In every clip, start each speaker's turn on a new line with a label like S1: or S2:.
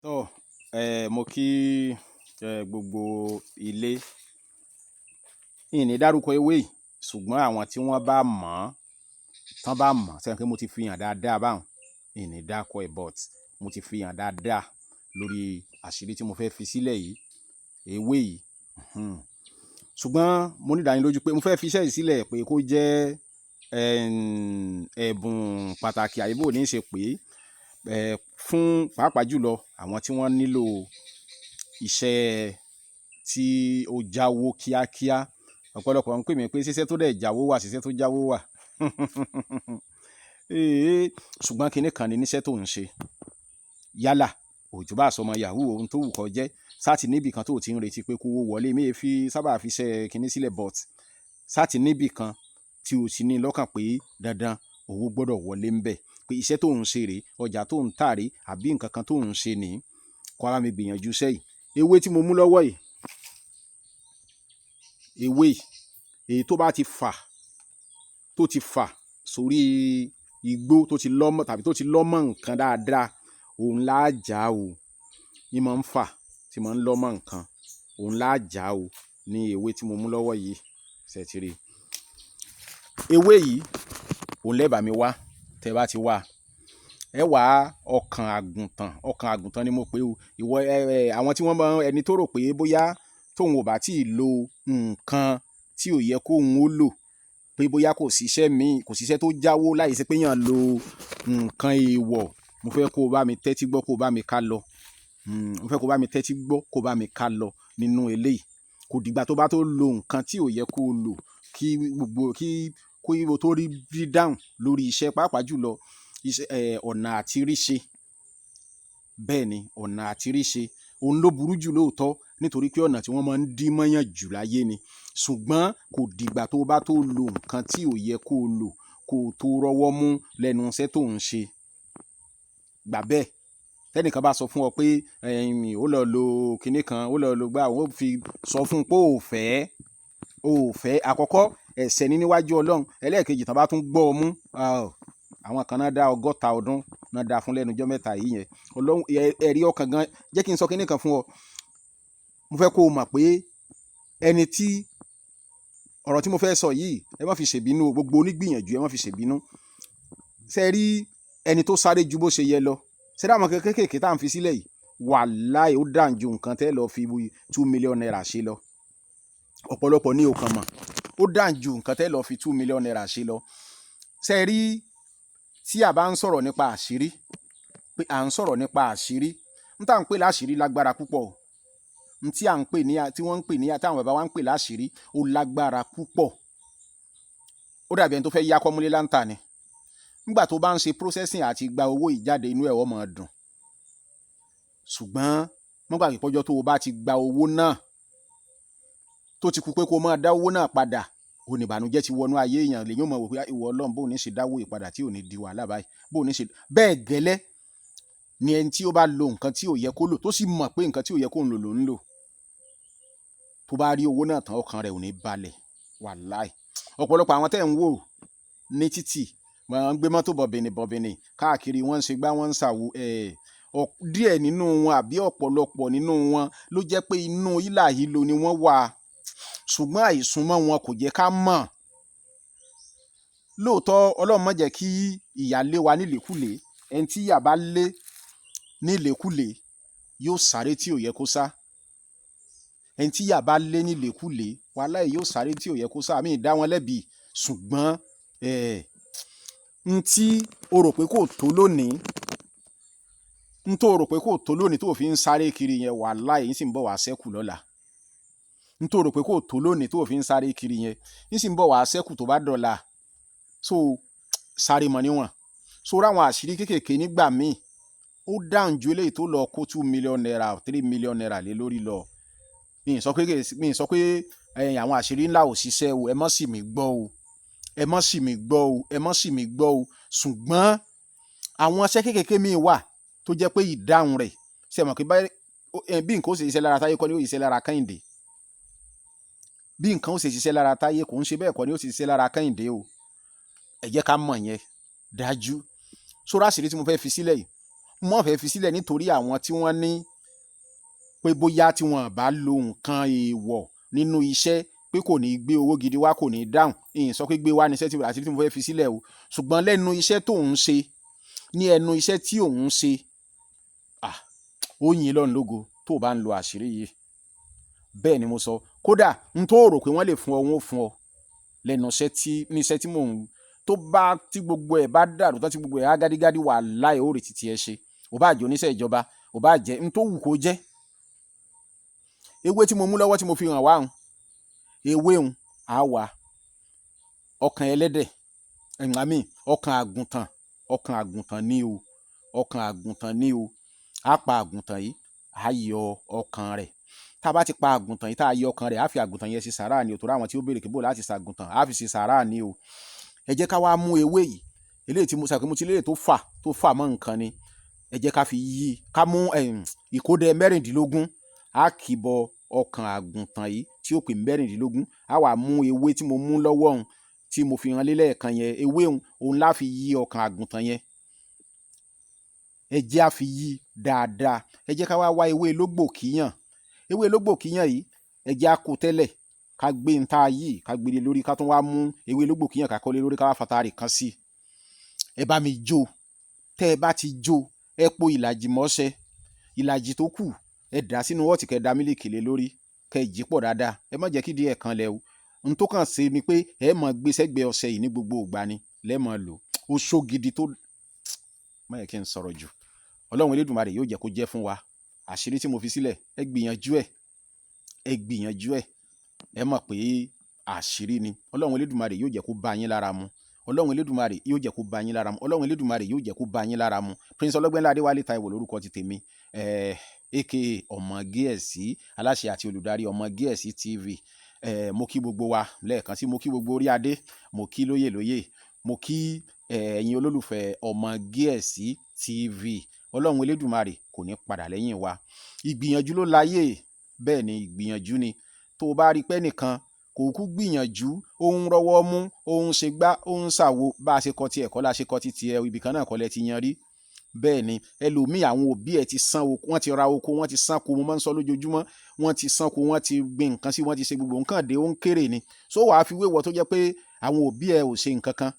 S1: tó mo kí gbogbo ilé ìní dárúkọ ewé yìí ṣùgbọ́n àwọn tí wọ́n bá mọ̀ ọ́n tán bá mọ̀ ọ́n sẹ́yìn pé mo ti fi hàn dáadáa báwọn ìní dákọ ẹ̀ but mo ti fi hàn dáadáa lórí àṣírí tí mo fẹ́ fi sílẹ̀ yìí ewé yìí ṣùgbọ́n mo ní ìdánilójú pé mo fẹ́ fi iṣẹ́ yìí sílẹ̀ pé kó jẹ́ ẹ̀bùn pàtàkì àyíbò ní í ṣe pé fún pàápàá jùlọ àwọn tí wọ́n nílò iṣẹ́ tí ó jáwó kíákíá ọ̀pọ̀lọpọ̀ ń pè mí pé ṣiṣẹ́ tó dẹ̀ jáwó wà ṣiṣẹ́ tó jáwó wà ṣùgbọ́n kinní kan ní níṣẹ́ tó ń ṣe yálà òjò bá sọmọ yahoo ohun tó wù kó jẹ́ sáàtì níbì kan tó ti ń retí pé kówó wọlé mi fi sábà fi ṣe kinní sílẹ̀ but sáàtì níbì kan tí o sì ní lọ́kàn pé dandan owó gbọ́dọ̀ wọlé ń bẹ̀ pé iṣẹ́ tó ń ṣe rèé ọjà tó ń tà rèé àbí nǹkan kan tó ń ṣe nìyí kó ara mi gbìyànjú sẹ́yìn ewé tí mo mú lọ́wọ́ yìí ewé èyí tó bá ti fà sórí igbó tó ti lọ́mọ tàbí tó ti lọ́mọ nǹkan dáadáa òun láàjà o ní máa ń fà tí máa ń lọ́mọ nǹkan òun láàjà o ní ewé tí mo mú lọ́wọ́ yìí ṣètìrì ewé yìí òun lẹ́bàá mi wá tẹ́ bá ti wá ẹ wá ọkàn àgùntàn ni mo pè o ìwọ àwọn tí wọ́n mọ ẹni tó rò pé bóyá tóun ò bá tí ì lo nǹkan tí ò yẹ kóun ó lò pé bóyá kò síṣẹ́ tó jáwó láì ṣe pé yàn lo nǹkan èèwọ̀ mo fẹ́ kó o bá mi tẹ́tí gbọ́ kó o bá mi ká lọ mo fẹ́ kó o bá mi tẹ́tí gbọ́ kó o bá mi ká lọ nínú eléyìí kò dìgbà tó bá tó lo nǹkan tí ò yẹ kó o lò kí o tó rí dáhùn lórí iṣẹ́ pàápàá jùlọ ọ̀nà àtiríṣe bẹ́ẹ̀ ni ọ̀nà àtiríṣe òun ló burú jù lóòótọ́ nítorí pé ọ̀nà tí wọ́n máa ń dí mọ́yàn jù láyé ni ṣùgbọ́n kò dìgbà tó bá tó lo nǹkan tí ò yẹ kó o lò kó o tó rọ́wọ́ mú lẹ́nu iṣẹ́ tó ń ṣe gbà bẹ́ẹ̀ tẹ́nìkan bá sọ fún ọ pé ó lọ lo kinní kan ó lọ lo gbá àwọn ò fi sọ fún un pé ò fẹ́ àkọ́kọ́ ẹ̀ṣẹ̀ ní níwájú Ọlọ́run ẹlẹ́ẹ̀kejì tán bá tún gbọ́ ọ mú àwọn kan náà dá 100 ọdún náà dá fún lẹ́nu ọjọ́ mẹ́ta yìí yẹn Ọlọ́run ẹ̀rí ọkàn gan jẹ́ kí n sọ kinní kan fún ọ mo fẹ́ kó o mọ̀ pé ẹni tí ọ̀rọ̀ tí mo fẹ́ sọ yìí ẹ má fi ṣèbínú gbogbo onígbìyànjú ẹ má fi ṣèbínú ṣe rí ẹni tó sáré ju bó ṣe yẹ lọ ṣe dá àwọn kéékèèké tá à ń fi sílẹ̀ yìí wàláì ó dàn ju nǹkan tẹ́ lọ fi 2 million naira ṣe lọ ọ̀pọ̀lọpọ̀ ní ọkàn mọ̀ ó dàn ju nǹkan tẹ́ lọ fi 2 million naira ṣe lọ ṣe rí tí a bá ń sọ̀rọ̀ nípa àṣírí pé à ń sọ̀rọ̀ nípa àṣírí n tá à ń pè láṣírí lágbára púpọ̀ n tí wọ́n ń pè ní táwọn bàbá wa ń pè láṣírí ó lágbára púpọ̀ ó dàbí ẹni tó fẹ́ yá kọ́múlé láǹtà ni nígbà tó bá ń ṣe processing àti gba owó ìjáde inú ẹ̀ ó máa dùn ṣùgbọ́n mọ́gbà pípọ́jọ́ tó o bá ti gba owó náà tó ti kú pé kó o máa dá owó náà padà òní ìbànújẹ́ ti wọnú ayé èèyàn lèyìn ò mọ̀ wò pé ìwọ Ọlọ́run bóun ní ṣe dáwó ìpadà tí ò ní di wàhálà báyìí bóun ní ṣe bẹ́ẹ̀ gẹ́lẹ́ ni ẹni tí ó bá lo nǹkan tí ò yẹ kó lò tó sì mọ̀ pé nǹkan tí ò yẹ kó ń lò ló ń lò tó bá rí owó náà tán ọkàn rẹ̀ ò ní balẹ̀ wàláì ọ̀pọ̀lọpọ̀ àwọn tẹ́ ń wò ní títì wọ́n ń gbé mọ́tò bọ̀bìnì káàkiri wọ́n ń ṣe gbá wọ́n ń ṣàwo díẹ̀ nínú wọn àbí ọ̀pọ̀lọpọ̀ nínú wọn ló jẹ́ pé inú hílà hílo ni wọ́n wà ṣùgbọ́n àìsùnmọ́ wọn kò jẹ́ ká mọ̀ lóòótọ́ Ọlọ́run má jẹ́ kí ìyà lé wa nílékulè ẹni tí ìyà bá lé nílékulè yóò sáré tí ò yẹ kó sá ẹni tí ìyà bá lé nílékulè wàhálà yóò sáré tí ò yẹ kó sá àmì ìdá wọn lẹ́bi ṣùgbọ́n n tí o rò pé kò tó lónìí n tó rò pé kò tó lónìí tó fi ń sáré kiri yẹn wàhálà yìí sì ń bọ̀ wá ṣẹ́kù lọ́la n tó rò pé kò tó lónìí tó fi ń sáré kiri yẹn yìí sì ń bọ̀ wá ṣẹ́kù tó bá dọ̀la so sáré mọ́ níwọ̀n so ráwọn àṣírí kéékèèké nígbà míì ó dáhùn ju eléyìí tó lọ kó 2 million naira 3 million naira lé lórí lọ mi sọ pé àwọn àṣírí ńlá ò ṣiṣẹ́ o ẹ mọ́ sì mí gbọ́ o ẹ mọ́ sì mí gbọ́ o ẹ mọ́ sì mí gbọ́ o ṣùgbọ́n àwọn iṣẹ́ kéékèèké míì wà tó jẹ́ pé ìdáhùn rẹ̀ ṣe mọ̀ pé bí nǹkan ó ṣe ṣiṣẹ́ lára táyé kọ́ ni ó ṣiṣẹ́ lára kẹ́hìndé bí nǹkan ó ṣe ṣiṣẹ́ lára táyé kò ń ṣe bẹ́ẹ̀ kọ́ ni ó ṣe ṣiṣẹ́ lára kẹ́hìndé o ẹ jẹ́ ká mọ̀ yẹn dájú sórí àṣírí tí mo fẹ́ fi sílẹ̀ yìí mọ́ fẹ́ fi sílẹ̀ nítorí àwọn tí wọ́n ní pé bóyá tí wọ́n bá lo nǹkan èèwọ̀ nínú iṣẹ́ pé kò ní gbé owó gidi wá, kò ní dáhùn. Ìyìn sọ pé gbé wá ní iṣẹ́ tí àṣírí tí mo fẹ́ fi sílẹ̀ o, ṣùgbọ́n lẹ́nu iṣẹ́ tó ń ṣe, ní ẹnu iṣẹ́ tí òun ń ṣe, ó yin lọ́run lógo tó o bá ń lo àṣírí yìí. Bẹ́ẹ̀ ni mo sọ, kódà n tó rò pé wọ́n lè fún ọ, wọn ò fún ọ lẹ́nu iṣẹ́ ní iṣẹ́ tí mò ń tí gbogbo ẹ̀ bá dàrú tó tí gbogbo ẹ̀ á gádígádí, wàláhì ó rè títí ẹ ṣe. Ò bá jẹ́ oníṣẹ́ ìjọba, ò bá jẹ́ n tó wù kó jẹ́. Ewé tí mo mú lọ́wọ́ tí mo fi hàn wá hùn, ewé hùn á wà ọkàn ẹlẹ́dẹ̀, ọkàn àgùntàn ní o, ọkàn àgùntàn ní o. Á pa àgùntàn yìí, á yọ ọkàn rẹ̀. Tá a bá ti pa àgùntàn yìí, tá a yọ ọkàn rẹ̀, á fi àgùntàn yẹn ṣe sàráà ni o, torí àwọn tí ó béèrè kébò láti ṣàgùntàn, á fi ṣe sàráà ni o. Ẹ jẹ́ ká wá mú ewé yìí, eléyìí tí mo sọ pé mo ti lérè tó fà mọ́ nǹkan ni. Ẹ jẹ́ ká fi yí, ká mú ìkódẹ 16, á kì bọ ọkàn àgùntàn yìí tí ó pé 16. Á wà mú ewé tí mo mú lọ́wọ́ òun tí mo fi hàn lélẹ̀ kan yẹn, ewé òun lá fi yí ọkàn àgùntàn yẹn. Ẹ jẹ́ á fi yí dáadáa. Ẹ jẹ́ ká wá ewé lógbò kíyàn. Ewé lógbò kíyàn yìí, ẹ jẹ́ á kó tẹ́lẹ̀, ká gbé ń tá yìí, ká gbé lé lórí, ká tún wá mú ewé lógbò kíyàn ká kọ́ lé lórí, ká wá fàtàrí kan sí. Ẹ bá mi jó. Tẹ́ ẹ bá ti jó, ẹ po ìlàjì mọ́ṣẹ́. Ìlàjì tó kù, ẹ dà sínú ọ̀tí, kẹ́ dà mílíkì lé lórí, kẹ́ jí pọ̀ dáadáa. Ẹ má jẹ́ kí díẹ̀ kan lẹ̀ o. N tó kàn ṣe ni pé ẹ máa gbé sẹ́gbẹ̀ẹ́ ọṣẹ yìí ní gbogbo ìgbà ni lẹ́ máa lò. Ó ṣó gidi tó má yẹ kí n sọ̀rọ̀ jù. Ọlọ́run Elédùmarè yóò jẹ́ kó jẹ́ fún wa. Àṣírí tí mo fi sílẹ̀, ẹ gbìyànjú ẹ̀. Ẹ gbìyànjú ẹ̀. Ẹ mọ̀ pé àṣírí ni. Ọlọ́run Elédùmarè yóò jẹ́ kó bá yín lára mu. Ọlọ́run Elédùmarè yóò jẹ́ kó bá yín lára mu. Ọlọ́run Elédùmarè yóò jẹ́ kó bá yín lára mu. Prince Ọlọ́gbẹ́nlá Adéwálé Táíwò lórúkọ ti tèmi, aka ọmọ Gẹ̀ẹ́sì, aláṣẹ àti olùdarí ọmọ Gẹ̀ẹ́sì TV. Mo kí gbogbo wa lẹ́ẹ̀kan sí, mo kí gbogbo orí adé, mo kí lóyè lóyè, mo kí ẹ̀yin olólùfẹ́ ọmọ Gẹ̀ẹ́sì TV. Ọlọ́run Elédùmarè kò ní padà lẹ́yìn wa. Ìgbìyànjú ló láyé, bẹ́ẹ̀ ni ìgbìyànjú ni. Tó o bá rí pé nìkan kò kú gbìyànjú, ó ń rọ́wọ́ mú, ó ń ṣe gbá, ó ń ṣàwo, bá a ṣe kọ́ ti ẹ̀kọ́ la ṣe kọ́ ti tiẹ̀, ibì kan náà kọ́ lẹ ti yan rí. Bẹ́ẹ̀ ni ẹlòmíì àwọn òbí ẹ̀ ti san oko, wọ́n ti ra oko, wọ́n ti san ko, mo máa ń sọ lójoojúmọ́, wọ́n ti san ko, wọ́n ti gbin nǹkan sí, wọ́n ti ṣe gbogbo nǹkan dé, ó ń kéré ni. So wàá fi wéwọ tó jẹ́ pé àwọn òbí ẹ̀ ò ṣe nǹkan kan.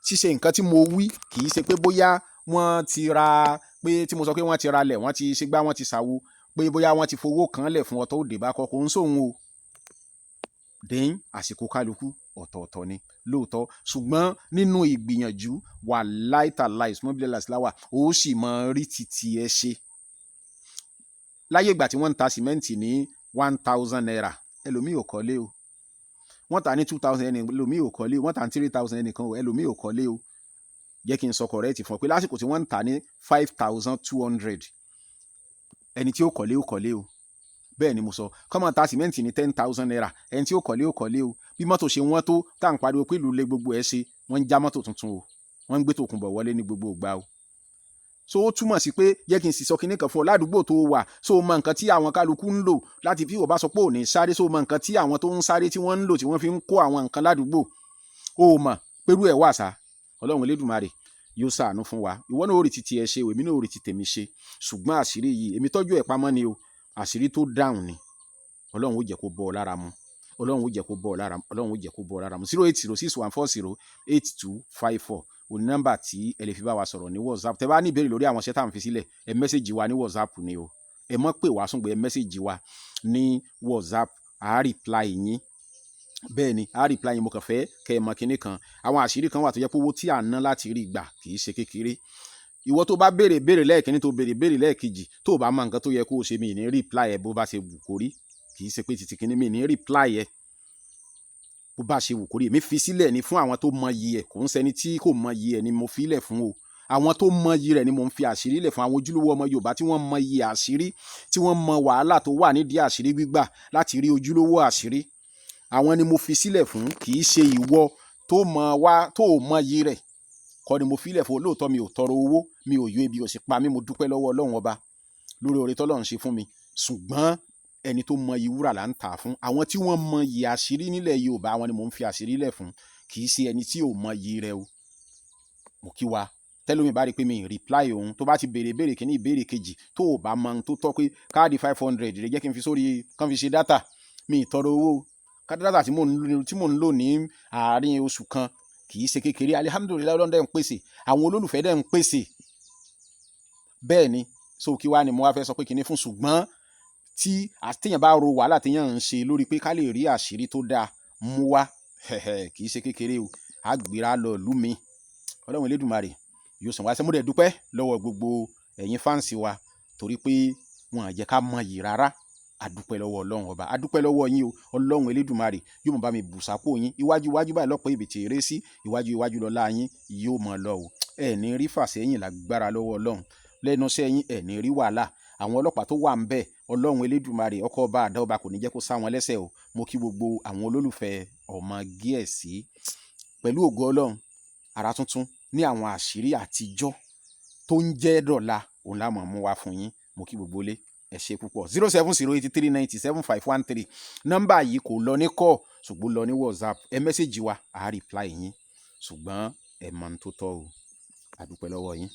S1: Ṣíṣe nǹkan tí mo wí kì í ṣe pé bóyá wọ́n ti ra, pé tí mo sọ pé wọ́n ti ra lẹ̀, wọ́n ti ṣe gbá, wọ́n ti ṣàwo, pé bóyá wọ́n ti fowó kan lẹ̀ fún ọ tó dé bá kọ́kọ́ ń sóhun o. Dẹ́yìn àsìkò kálukú ọ̀tọ̀ọ̀tọ̀ ni lóòótọ́, ṣùgbọ́n nínú ìgbìyànjú wà láìtàláì smọ́bílẹ̀ làṣìláwà, ó sì máa rí títí ẹ ṣe. Láyé ìgbà tí wọ́n ń ta sìmẹ́ǹtì ní 1000 naira, ẹlòmíì ò kọ́lé o. Wọ́n ta ní 2000 ẹni, ẹlòmíì ò kọ́lé o. Wọ́n ta ní 3000 ẹnìkan o, ẹlòmíì ò kọ́lé o. Jẹ́ kí n sọ kọ̀rẹ́ẹ̀tì fún ọ pé lásìkò tí wọ́n ń ta ní 5200, ẹni tí ó kọ́lé ó kọ́lé o. Bẹ́ẹ̀ ni mo sọ, kọ́mọ ta sìmẹ́ǹtì ní 10,000 naira, ẹni tí ó kọ́lé ó kọ́lé o. Bí mọ́tò ṣe wọ́n tó, tá à ń pariwo pé ìlú lé gbogbo ẹ̀ ṣe, wọ́n ń já mọ́tò tuntun o, wọ́n ń gbé tòkunbọ̀ wọlé ní gbogbo ìgbà o. So ó túmọ̀ sí pé jẹ́ kí n sì sọ kinní kan fún ọ, ládùúgbò tó wà, so mọ nǹkan tí àwọn kálukú ń lò láti bí o bá sọ pé ò ní sáré, so mọ nǹkan tí àwọn tó ń sáré tí wọ́n ń lò tí wọ́n fi ń kó àwọn nǹkan ládùúgbò. O mọ̀ pẹ̀lú ẹ̀ wà sá. Ọlọ́run Elédùmarè yóò ṣàánú fún wa. Ìwọ náà ó rí titi ẹ ṣe, èmi náà ó rí ti tèmi ṣe. Ṣùgbọ́n àṣírí yìí èmi tọ́jú ẹ̀ pamọ́ ni o. Àṣírí tó dáhùn ni. Ọlọ́run ó jẹ́ kó bọ́ ọ lára mu. Ọlọ́run ó jẹ́ kó bọ́ ọ lára mu. Ọlọ́run ó jẹ́ kó bọ́ ọ lára mu. 08061408254 òní nọ́mbà tí ẹ lè fi bá wa sọ̀rọ̀ ní WhatsApp. Tẹ́ bá ní ìbéèrè lórí àwọn iṣẹ́ tá à ń fi sílẹ̀, ẹ mẹ́sẹ̀jì wa ní WhatsApp ni o. Ẹ mọ́ pè wá sùngbẹ́, ẹ mẹ́sẹ̀jì wa ní WhatsApp, à á reply yín. Bẹ́ẹ̀ ni, à á reply yín. Mo kàn fẹ́ kẹ́ ẹ mọ kinní kan. Àwọn àṣírí kan wà tó jẹ́ pé owó tí à ń ná láti rí gbà kì í ṣe kékeré. Ìwọ tó bá béèrè lẹ́ẹ̀kínní, tó béèrè lẹ́ẹ̀kejì, tó bá mọ nǹkan tó yẹ kó o ṣe, mi ní reply ẹ bó bá ṣe wù kórí. Kì í ṣe pé títí kinní mi ní reply ẹ bó bá ṣe wù kórí. Èmi fi sílẹ̀ ni fún àwọn tó mọ iyì ẹ̀, kò ń ṣẹni tí kò mọ iyì ẹ̀ ni mo fi lẹ̀ fún o. Àwọn tó mọ iyì rẹ̀ ni mo ń fi àṣírí lẹ̀ fún, àwọn ojúlówó ọmọ Yorùbá tí wọ́n mọ iyì àṣírí, tí wọ́n mọ wàhálà tó wà nídìí àṣírí gbígbà láti rí ojúlówó àṣírí. Àwọn ni mo fi sílẹ̀ fún, kì í ṣe ìwọ tó mọ iyì rẹ̀ kọ́ ni mo fi lẹ̀ fún. Lóòótọ́ mi ò tọrọ owó, mi ò yó ebi ò sì pa mí, mo dúpẹ́ lọ́wọ́ Ọlọ́run ọba lórí oore tọ́lọ́run ṣe fún mi. Ṣùgbọ́n ẹni tó mọ iyì wúrà là ń tà fún. Àwọn tí wọ́n mọ iyì àṣírí nílẹ̀ Yorùbá, àwọn ni mò ń fi àṣírí lẹ̀ fún, kì í ṣe ẹni tí ò mọ iyì rẹ̀ o. Mo kí wa tẹ́lómi bá rí pé mi reply òun tó bá ti béèrè ìbéèrè kìíní ìbéèrè kejì tó o bá mọ ohun tó tọ́ pé káàdì 500 rẹ̀ jẹ́ kí n fi sórí kán fi ṣe dátà mi ì tọrọ owó dátà tí mò ń lò ní àárín oṣù kan kì í ṣe kékeré alihamudulilayi Ọlọ́run dẹ̀ ń pèsè àwọn olólùfẹ́ dẹ̀ ń pèsè bẹ́ẹ̀ ni so kí wá ni mo wá fẹ́ sọ pé kinní fún ṣùgbọ́n tí àtẹ̀yàn bá ro wàhálà téèyàn ń ṣe lórí pé ká lè rí àṣírí tó dáa mú wá kì í ṣe kékeré o àgbèrà lọ ìlú mi Ọlọ́run Elédùmarè yóò sàn wá sẹ́ mo dẹ̀ dúpẹ́ lọ́wọ́ gbogbo ẹ̀yin fáǹsì wa torí pé wọn à jẹ́ ká mọ yìí rárá adúpẹ́ lọ́wọ́ Ọlọ́run ọba adúpẹ́ lọ́wọ́ yín o Ọlọ́run Elédùmarè yóò mọ̀ bá mi bùsápò yín iwájú báyìí lọ́pọ̀ ìbìtì eré sí iwájú lọ́lá yín yóò mọ̀ lọ o ẹ̀ ní rí fàsẹ́yìn lágbára lọ́wọ́ Ọlọ́run lẹ́nu iṣẹ́ yín ẹ̀ ní rí wàhálà àwọn ọlọ́pàá tó wà ń bẹ̀ Ọlọ́run Elédùmarè ọkọ̀ ọba àdá ọba kò ní jẹ́ kó sá wọn lẹ́sẹ̀ o mo kí gbogbo àwọn olólùfẹ́ ọmọ Gíẹ̀sì pẹ̀lú ògo Ọlọ́run ara tuntun ní àwọn àṣírí àtijọ́ tó ń jẹ́ dọ̀la òun la máa mú wá fún yín mo kí gbogbo lé ẹ ṣé púpọ̀ 07083907513 nọ́mbà yìí kò lọ ní kọ́ ṣùgbọ́n lọ ní WhatsApp ẹ mẹ́sẹ̀jì wa àá reply yín ṣùgbọ́n ẹ mọ̀ ní tó tọ́ o àdúpẹ́ lọ́wọ́ yín.